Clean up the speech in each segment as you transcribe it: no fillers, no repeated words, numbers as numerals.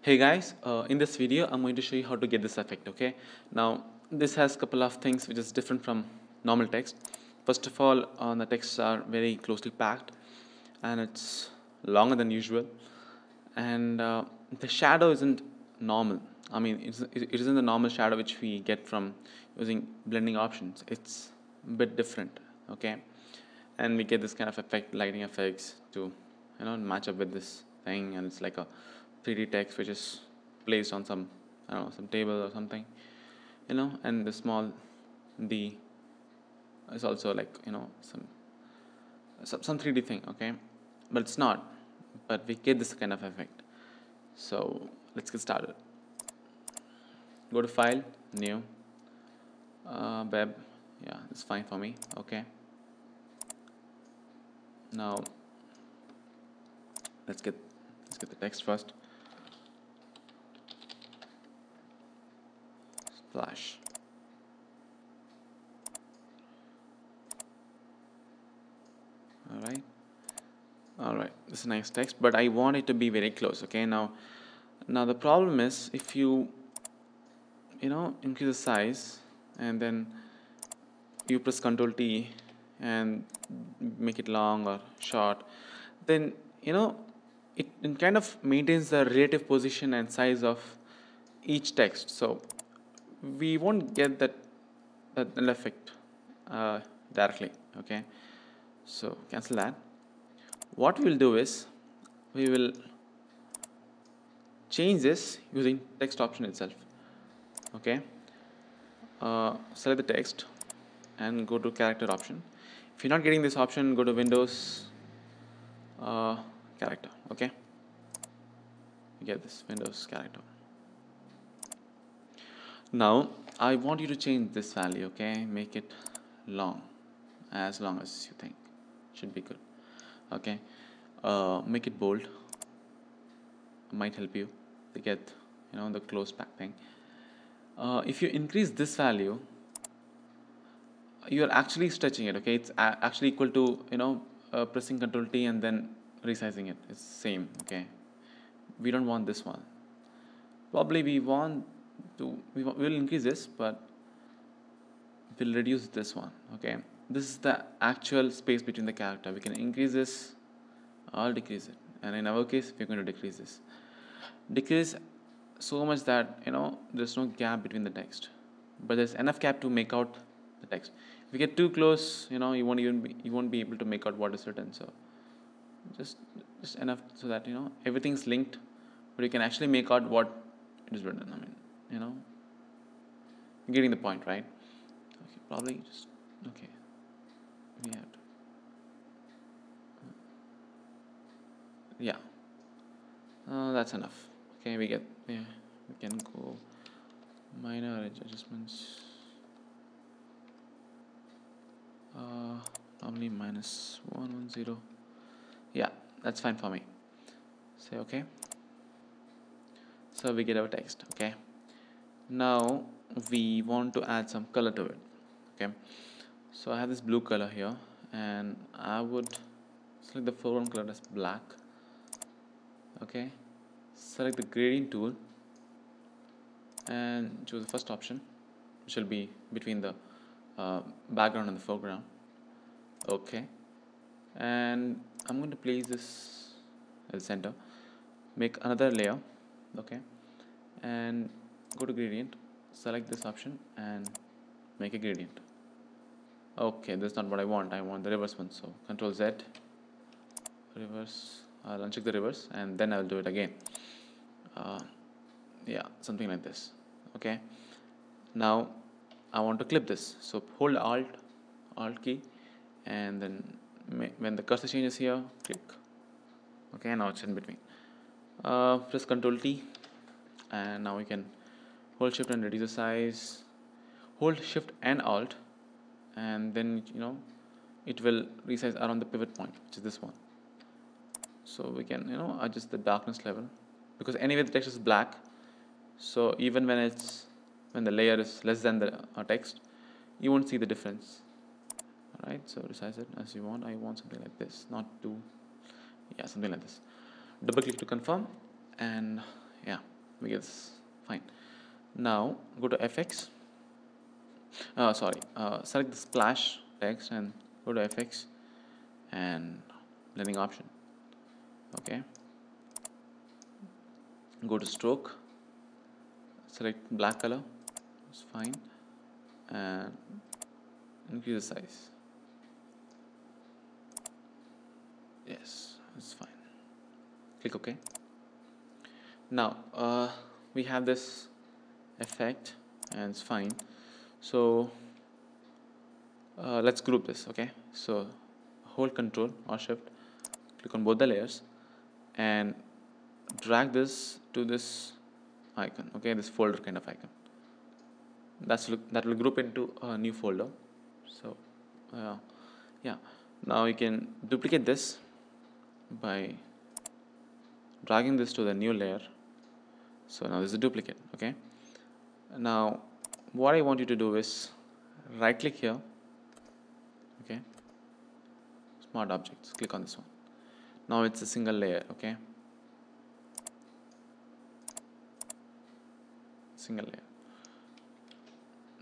Hey guys, in this video I'm going to show you how to get this effect. Okay, now this has a couple of things which is different from normal text. First of all, the texts are very closely packed and it's longer than usual, and the shadow isn't normal. I mean, it isn't the normal shadow which we get from using blending options. It's a bit different. Okay, and we get this kind of effect, lighting effects to match up with this thing, and it's like a 3D text which is placed on some, I don't know, some table or something, and the small d is also like some 3D thing. Okay, but it's not, but we get this kind of effect. So let's get started. Go to file, new, web. Yeah, it's fine for me. Okay, now let's get the text first. Splash. All right, this is a nice text, but I want it to be very close. Okay, now the problem is, if you increase the size and then you press Ctrl T and make it long or short, then it kind of maintains the relative position and size of each text. So we won't get that effect directly. Okay, so cancel that. What we will do is we will change this using text option itself. Okay, select the text and go to character option. If you're not getting this option, go to Windows, character. Okay, you get this Windows character. Now I want you to change this value. Okay, make it long, as long as you think should be good. Okay, make it bold, might help you to get the close back thing. If you increase this value, you are actually stretching it. Okay, it's actually equal to pressing Ctrl T and then resizing it. It's same. Okay, we don't want this one. Probably we want to we will increase this, but we'll reduce this one. Okay, this is the actual space between the character. We can increase this or decrease it, and in our case we're going to decrease so much that there's no gap between the text, but there's enough gap to make out the text. If you get too close, you won't be able to make out what is written. So just enough so that everything's linked, but you can actually make out what it is written. I mean, you're getting the point, right? Okay, probably just okay. We have to, yeah. That's enough. Okay, we can go minor adjustments. Normally -110. Yeah, that's fine for me. Say okay. So we get our text. Okay, now we want to add some color to it. Okay, so I have this blue color here, and I would select the foreground color as black. Okay, select the gradient tool and choose the first option, which will be between the background and the foreground. Okay, and I'm going to place this at the center. Make another layer. Okay, and go to gradient, select this option and make a gradient. Okay, that's not what I want. I want the reverse one. So Control Z, reverse. I'll uncheck the reverse and then I'll do it again. Yeah, something like this. Okay, now I want to clip this. So hold Alt key, and then when the cursor changes here, click. Okay, now it's in between. Press Ctrl T, and now we can hold Shift and reduce the size. Hold Shift and Alt, and then it will resize around the pivot point, which is this one. So we can adjust the darkness level, because anyway the text is black. So even when the layer is less than the text, you won't see the difference. Alright, so resize it as you want. I want something like this, not too, yeah, something like this. Double click to confirm, and yeah, we get this fine. Now go to FX. Select the splash text and go to FX and blending option. Okay. Go to stroke. Select black color. It's fine. And increase the size. Yes, it's fine. Click OK. Now we have this effect and it's fine. So let's group this. Okay, so hold Control or Shift, click on both the layers and drag this to this icon. Okay, this folder kind of icon. That will group into a new folder. So yeah, now you can duplicate this by dragging this to the new layer. So now this is a duplicate. Okay, now what I want you to do is right click here. Okay, smart objects, click on this one. Now it's a single layer. Okay, single layer.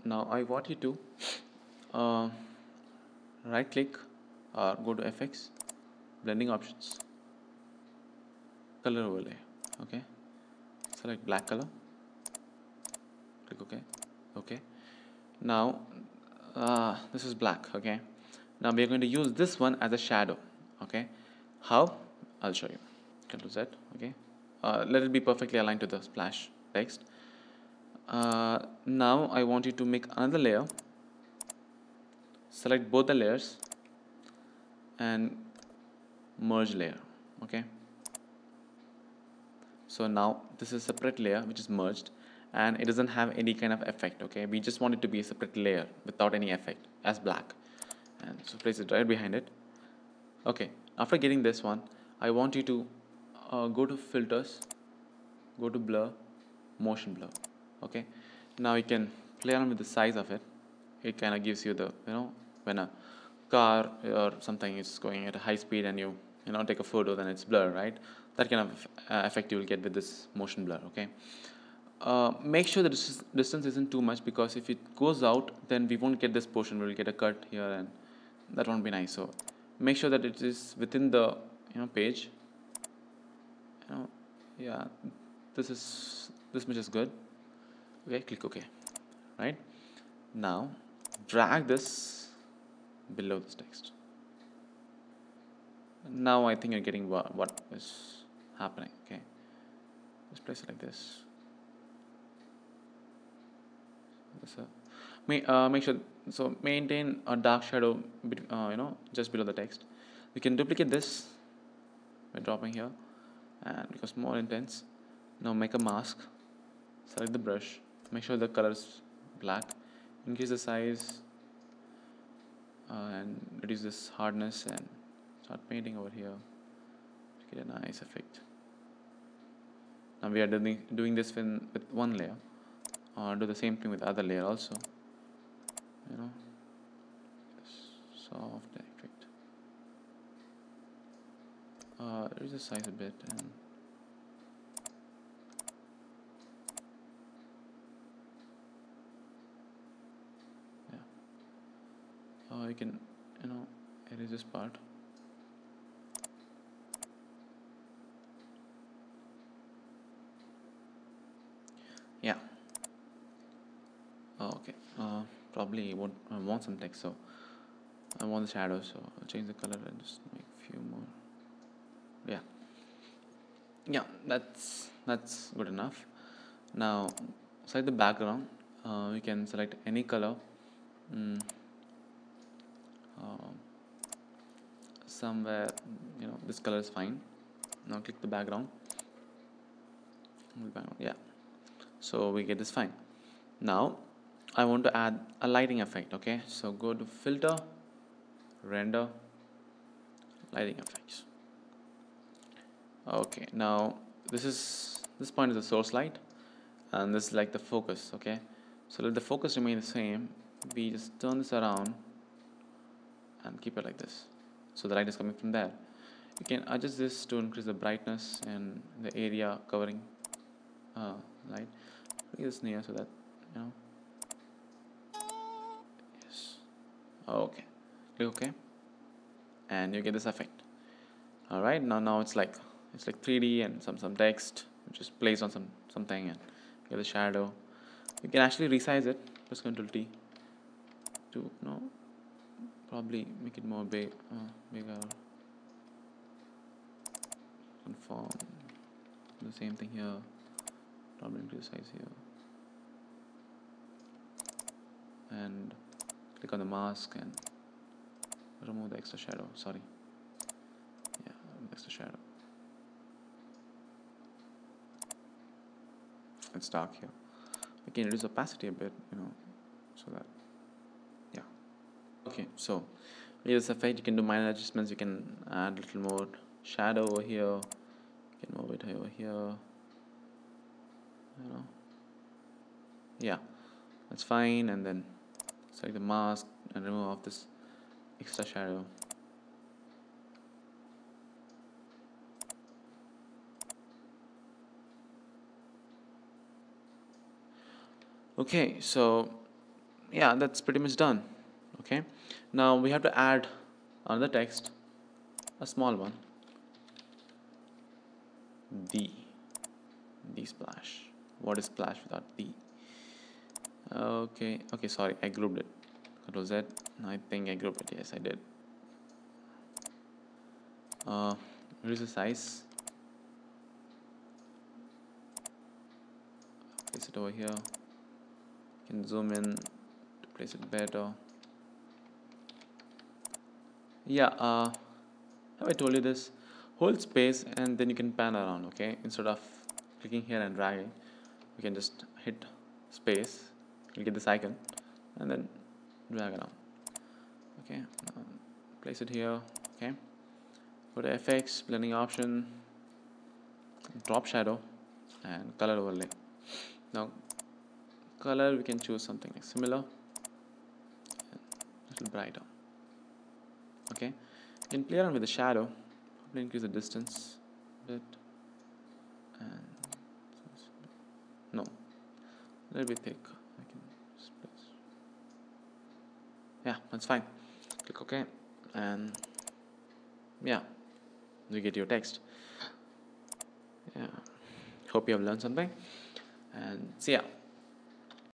Now I want you to right click or go to FX, blending options, color overlay. Okay, select black color, click OK. Okay, now this is black. Okay, now we are going to use this one as a shadow. Okay, how? I'll show you. Control Z. Okay, let it be perfectly aligned to the splash text. Now I want you to make another layer, select both the layers and merge layer. Okay, so now this is a separate layer which is merged and it doesn't have any kind of effect. Okay, we just want it to be a separate layer without any effect as black, and so place it right behind it. Okay, after getting this one, I want you to go to filters, go to blur, motion blur. Okay, now you can play around with the size of it. It kind of gives you the, when a car or something is going at a high speed and you take a photo, then it's blur, right? That kind of effect you will get with this motion blur. Okay, make sure the distance isn't too much, because if it goes out, then we won't get this portion. We will get a cut here and that won't be nice. So make sure that it is within the page. Yeah, this much is good. Okay, click OK. Right, now drag this below this text. Now I think you're getting what is happening. Okay, just place it like this. Make sure, so maintain a dark shadow just below the text. We can duplicate this by dropping here and becomes more intense. Now make a mask, select the brush, make sure the color is black, increase the size and reduce this hardness and start painting over here to get a nice effect. Now we are doing this with one layer. Do the same thing with other layer also. Soft effect. Reduce the size a bit and you can erase this part. Yeah. Okay. Probably want some text, so I want the shadow, so I'll change the color and just make a few more. Yeah, that's good enough. Now select the background. We can select any color. Somewhere this color is fine. Now click the background. Yeah, so we get this fine. Now I want to add a lighting effect. Okay, so go to filter, render, lighting effects. Okay, now this point is the source light and this is like the focus. Okay, so let the focus remain the same. We just turn this around and keep it like this, so the light is coming from there. You can adjust this to increase the brightness and the area covering right? Bring this near so that, you know. Yes. Okay. Click OK, and you get this effect. All right. Now it's like 3D and some text which is placed on something, and get the shadow. You can actually resize it. Press Ctrl T to probably make it more bigger. Confirm. The same thing here. Probably increase size here. And click on the mask and remove the extra shadow. Sorry. Yeah, extra shadow. It's dark here. We can reduce opacity a bit, so that, yeah. Okay, so with this effect, you can do minor adjustments. You can add a little more shadow over here. You can move it over here. Yeah, that's fine. And then select the mask and remove off this extra shadow. Okay, so yeah, that's pretty much done. Okay, now we have to add another text, a small one. The splash. What is splash without the? Okay, sorry, I grouped it. Control Z. I think I grouped it. Yes, I did. Reduce the size. Place it over here. You can zoom in to place it better. Yeah, have I told you this? Hold space and then you can pan around, okay? Instead of clicking here and dragging, you can just hit space, you'll get this icon, and then drag around. Okay, place it here, okay? Go to FX, blending option, drop shadow, and color overlay. Now, color we can choose something like similar, a little brighter. Okay, you can play around with the shadow, probably increase the distance a bit, and no, a little bit thick. I can place. Yeah, that's fine. Click OK, and yeah, you get your text. Yeah, hope you have learned something, and see ya.